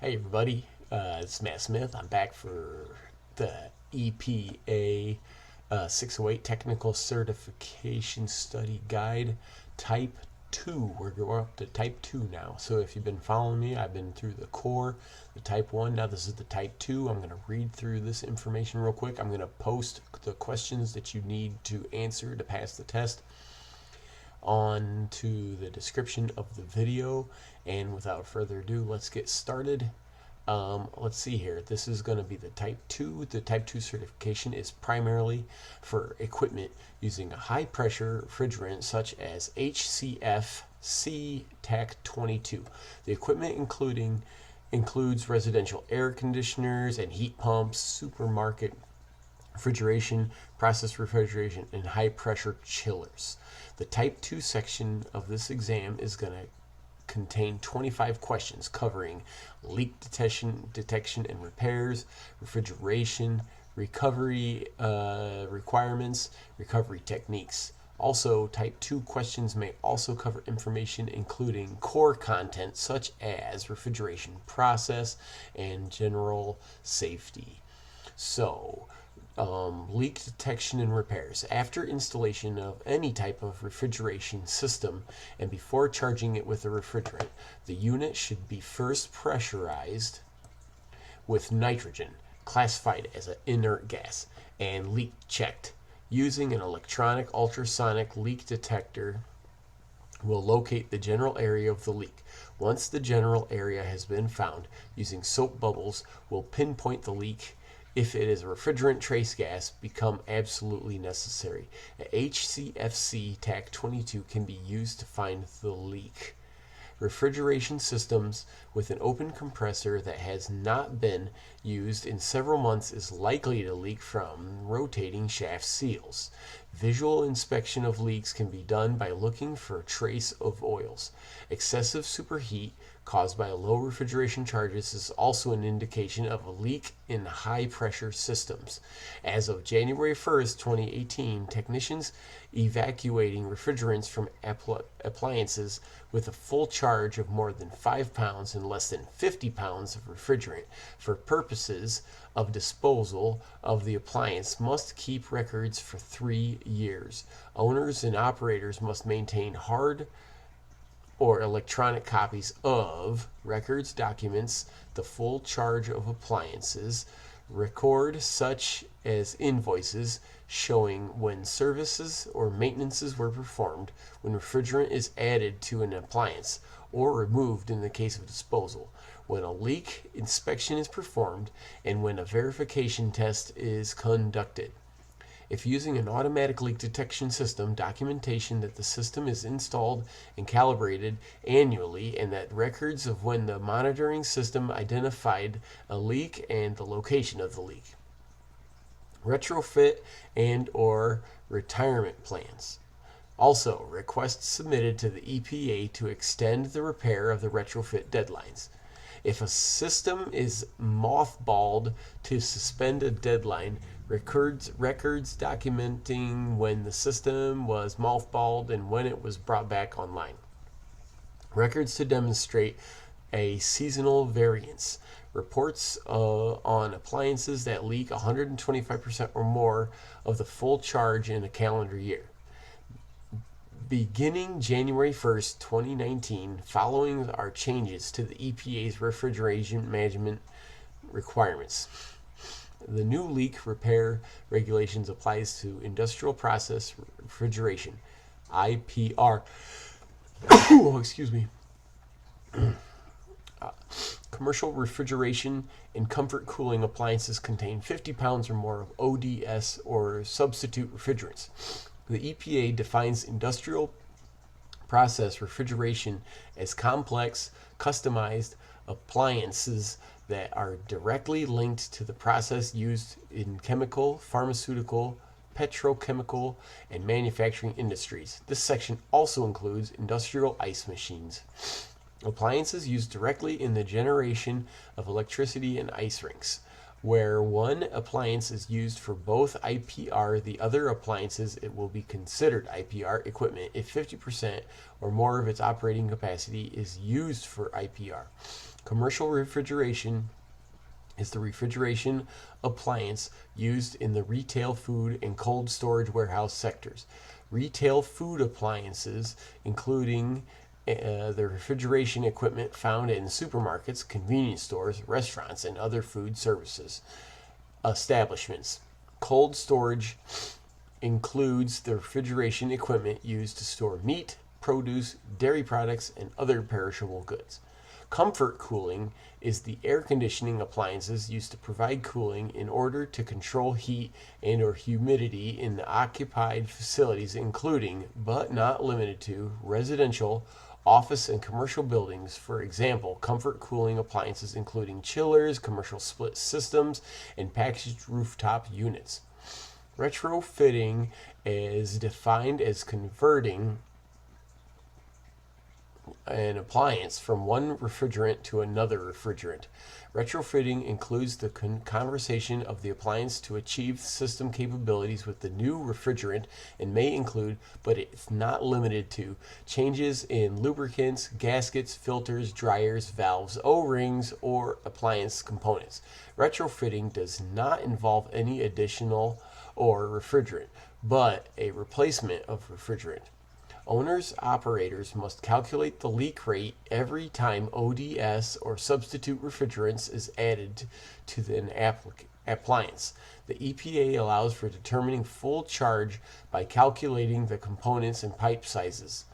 Hey everybody, it's Matt Smith. I'm back for the EPA 608 Technical Certification Study Guide Type 2. We're up to Type 2 now. So if you've been following me, I've been through the core, the Type 1. Now this is the Type 2. I'm going to read through this information real quick. I'm going to post the questions that you need to answer to pass the test on to the description of the video. And without further ado, let's get started. Let's see here. This is going to be the Type 2. The Type 2 certification is primarily for equipment using a high pressure refrigerant such as HCFC TAC 22. The equipment includes residential air conditioners and heat pumps, supermarket refrigeration, process refrigeration, and high pressure chillers. The Type 2 section of this exam is going to contain 25 questions covering leak detection and repairs, refrigeration, recovery requirements, recovery techniques. Also, Type 2 questions may also cover information including core content such as refrigeration process and general safety. So, leak detection and repairs. After installation of any type of refrigeration system and before charging it with a refrigerant, the unit should be first pressurized with nitrogen, classified as an inert gas, and leak checked. Using an electronic ultrasonic leak detector will locate the general area of the leak. Once the general area has been found, using soap bubbles will pinpoint the leak. If it is a refrigerant trace gas, become absolutely necessary. A HCFC TAC 22 can be used to find the leak. Refrigeration systems with an open compressor that has not been used in several months is likely to leak from rotating shaft seals. Visual inspection of leaks can be done by looking for a trace of oils. Excessive superheat caused by low refrigeration charges is also an indication of a leak in high pressure systems. As of January 1st, 2018, technicians evacuating refrigerants from appliances with a full charge of more than 5 pounds and less than 50 pounds of refrigerant for purposes of disposal of the appliance must keep records for 3 years. Owners and operators must maintain hard or electronic copies of records, documents, the full charge of appliances, record such as invoices showing when services or maintenances were performed, when refrigerant is added to an appliance, or removed in the case of disposal, when a leak inspection is performed, and when a verification test is conducted. If using an automatic leak detection system, documentation that the system is installed and calibrated annually and that records of when the monitoring system identified a leak and the location of the leak. Retrofit and or retirement plans. Also, requests submitted to the EPA to extend the repair of the retrofit deadlines. If a system is mothballed to suspend a deadline, records documenting when the system was mothballed and when it was brought back online. Records to demonstrate a seasonal variance. Reports on appliances that leak 125% or more of the full charge in a calendar year. Beginning January 1st, 2019, following our changes to the EPA's refrigeration management requirements, the new leak repair regulations applies to industrial process refrigeration, IPR. Oh, excuse me. Commercial refrigeration and comfort cooling appliances contain 50 pounds or more of ODS or substitute refrigerants. The EPA defines industrial process refrigeration as complex, customized appliances that are directly linked to the process used in chemical, pharmaceutical, petrochemical, and manufacturing industries. This section also includes industrial ice machines. Appliances used directly in the generation of electricity and ice rinks. Where one appliance is used for both IPR, the other appliances, it will be considered IPR equipment if 50% or more of its operating capacity is used for IPR. Commercial refrigeration is the refrigeration appliance used in the retail food and cold storage warehouse sectors. Retail food appliances, including the refrigeration equipment found in supermarkets, convenience stores, restaurants, and other food services establishments. Cold storage includes the refrigeration equipment used to store meat, produce, dairy products, and other perishable goods. Comfort cooling is the air conditioning appliances used to provide cooling in order to control heat and or humidity in the occupied facilities, including but not limited to residential, office, and commercial buildings. For example, comfort cooling appliances including chillers, commercial split systems, and packaged rooftop units. Retrofitting is defined as converting an appliance from one refrigerant to another refrigerant. Retrofitting includes the conversion of the appliance to achieve system capabilities with the new refrigerant and may include, but it's not limited to, changes in lubricants, gaskets, filters, dryers, valves, O-rings, or appliance components. Retrofitting does not involve any additional or refrigerant, but a replacement of refrigerant. Owners-operators must calculate the leak rate every time ODS or substitute refrigerants is added to an appliance. The EPA allows for determining full charge by calculating the components and pipe sizes.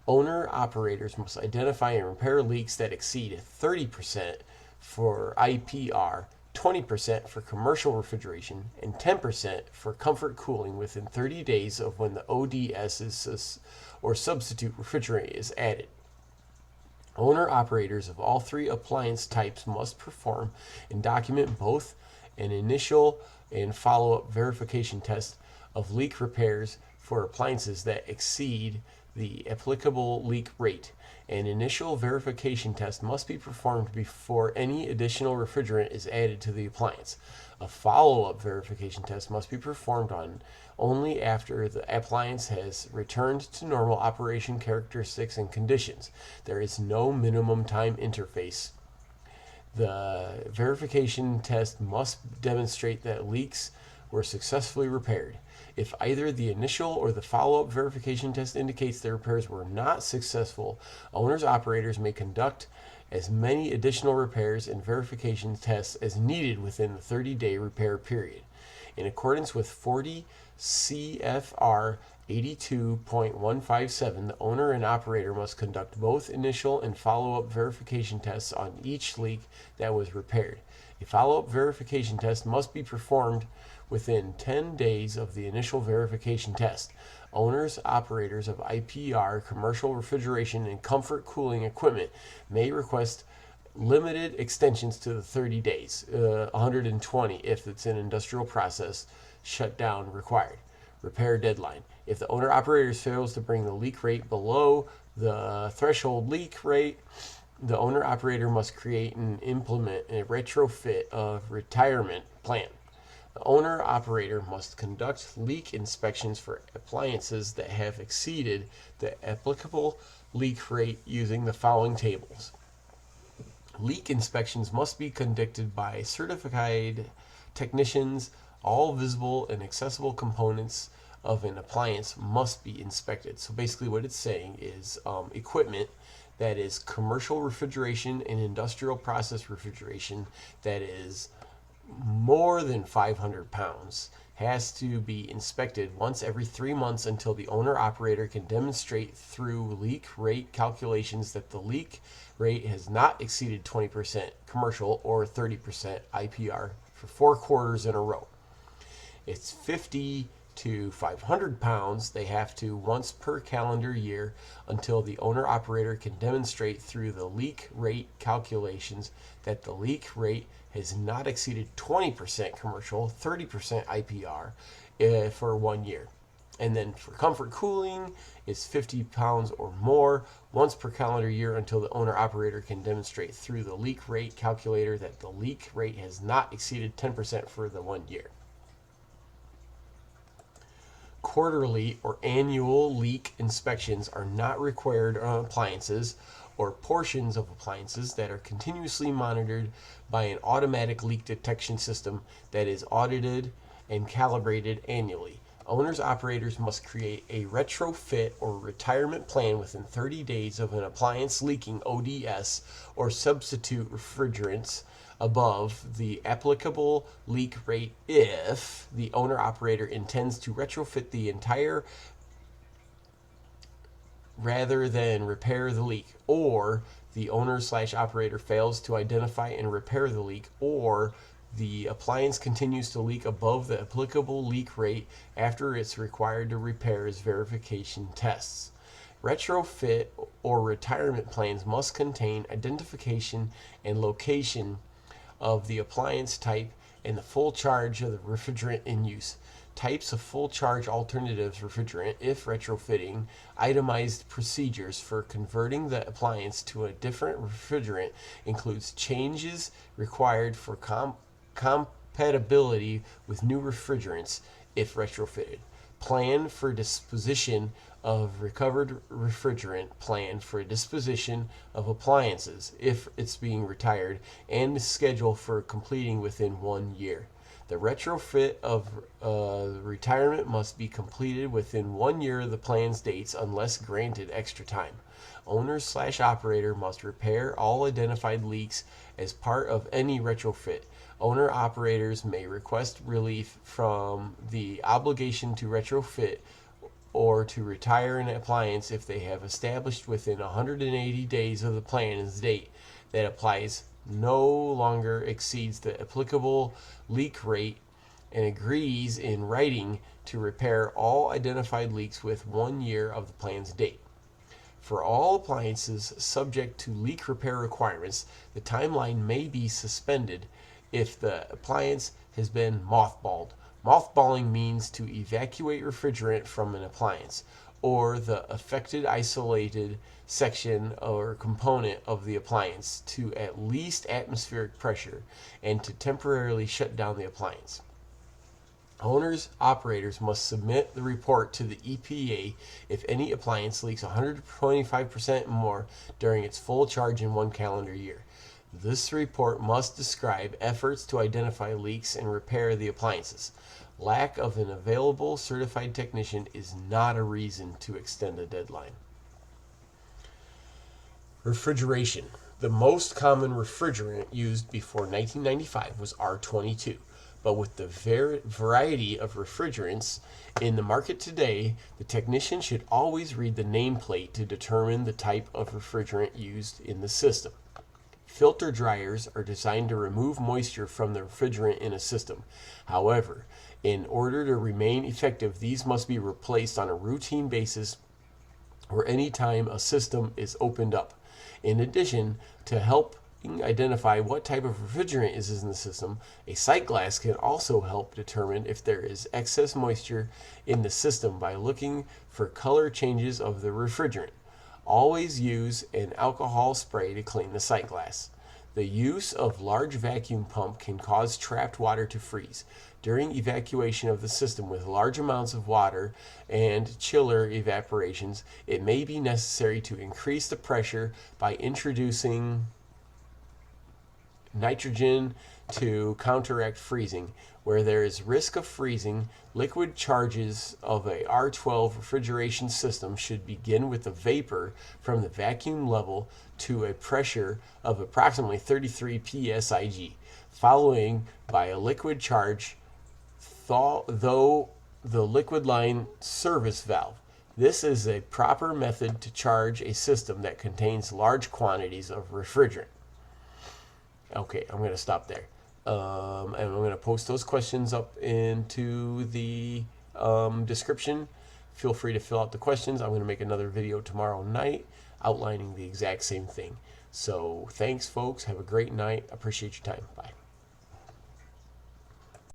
Owner-operators must identify and repair leaks that exceed 30% for IPR, 20% for commercial refrigeration, and 10% for comfort cooling within 30 days of when the ODS or substitute refrigerant is added. Owner-operators of all three appliance types must perform and document both an initial and follow-up verification test of leak repairs for appliances that exceed the applicable leak rate. An initial verification test must be performed before any additional refrigerant is added to the appliance. A follow-up verification test must be performed on only after the appliance has returned to normal operation characteristics and conditions. There is no minimum time interface. The verification test must demonstrate that leaks were successfully repaired. If either the initial or the follow-up verification test indicates the repairs were not successful, owners-operators may conduct as many additional repairs and verification tests as needed within the 30-day repair period. In accordance with 40 CFR 82.157, the owner and operator must conduct both initial and follow-up verification tests on each leak that was repaired. A follow-up verification test must be performed within 10 days of the initial verification test. Owners, operators of IPR, commercial refrigeration, and comfort cooling equipment may request limited extensions to the 30 days, 120 if it's an industrial process shutdown required. Repair deadline. If the owner-operator fails to bring the leak rate below the threshold leak rate, the owner-operator must create and implement a retrofit of retirement plan. The owner-operator must conduct leak inspections for appliances that have exceeded the applicable leak rate using the following tables. Leak inspections must be conducted by certified technicians. All visible and accessible components of an appliance must be inspected. So basically what it's saying is equipment that is commercial refrigeration and industrial process refrigeration that is more than 500 pounds has to be inspected once every 3 months until the owner-operator can demonstrate through leak rate calculations that the leak rate has not exceeded 20% commercial or 30% IPR for 4 quarters in a row. It's 50 to 500 pounds. They have to once per calendar year until the owner-operator can demonstrate through the leak rate calculations that the leak rate has not exceeded 20% commercial, 30% IPR for 1 year. And then for comfort cooling, it's 50 pounds or more once per calendar year until the owner-operator can demonstrate through the leak rate calculator that the leak rate has not exceeded 10% for the 1 year. Quarterly or annual leak inspections are not required on appliances or portions of appliances that are continuously monitored by an automatic leak detection system that is audited and calibrated annually. Owners operators must create a retrofit or retirement plan within 30 days of an appliance leaking ODS or substitute refrigerants above the applicable leak rate if the owner operator intends to retrofit the entire rather than repair the leak, or the owner/operator fails to identify and repair the leak, or the appliance continues to leak above the applicable leak rate after it's required to repair its verification tests. Retrofit or retirement plans must contain identification and location of the appliance type and the full charge of the refrigerant in use. Types of full charge alternatives refrigerant if retrofitting, itemized procedures for converting the appliance to a different refrigerant includes changes required for compatibility with new refrigerants if retrofitted. Plan for disposition of recovered refrigerant, plan for disposition of appliances if it's being retired, and schedule for completing within 1 year. The retrofit of retirement must be completed within 1 year of the plan's dates unless granted extra time. Owner/operator must repair all identified leaks as part of any retrofit. Owner operators may request relief from the obligation to retrofit or to retire an appliance if they have established within 180 days of the plan's date that applies no longer exceeds the applicable leak rate and agrees in writing to repair all identified leaks with 1 year of the plan's date. For all appliances subject to leak repair requirements, the timeline may be suspended if the appliance has been mothballed. Mothballing means to evacuate refrigerant from an appliance or the affected isolated section or component of the appliance to at least atmospheric pressure and to temporarily shut down the appliance. Owners, operators must submit the report to the EPA if any appliance leaks 125% more during its full charge in 1 calendar year. This report must describe efforts to identify leaks and repair the appliances. Lack of an available certified technician is not a reason to extend a deadline. Refrigeration. The most common refrigerant used before 1995 was R22, but with the variety of refrigerants in the market today, the technician should always read the nameplate to determine the type of refrigerant used in the system. Filter dryers are designed to remove moisture from the refrigerant in a system. However, in order to remain effective, these must be replaced on a routine basis or any time a system is opened up. In addition to helping identify what type of refrigerant is in the system, a sight glass can also help determine if there is excess moisture in the system by looking for color changes of the refrigerant. Always use an alcohol spray to clean the sight glass. The use of large vacuum pump can cause trapped water to freeze. During evacuation of the system with large amounts of water and chiller evaporations, it may be necessary to increase the pressure by introducing nitrogen to counteract freezing. Where there is risk of freezing, liquid charges of a R12 refrigeration system should begin with the vapor from the vacuum level to a pressure of approximately 33 psig, following by a liquid charge though the liquid line service valve. This is a proper method to charge a system that contains large quantities of refrigerant. Okay, I'm going to stop there. And I'm going to post those questions up into the description. Feel free to fill out the questions. I'm going to make another video tomorrow night outlining the exact same thing. So thanks, folks. Have a great night. Appreciate your time. Bye.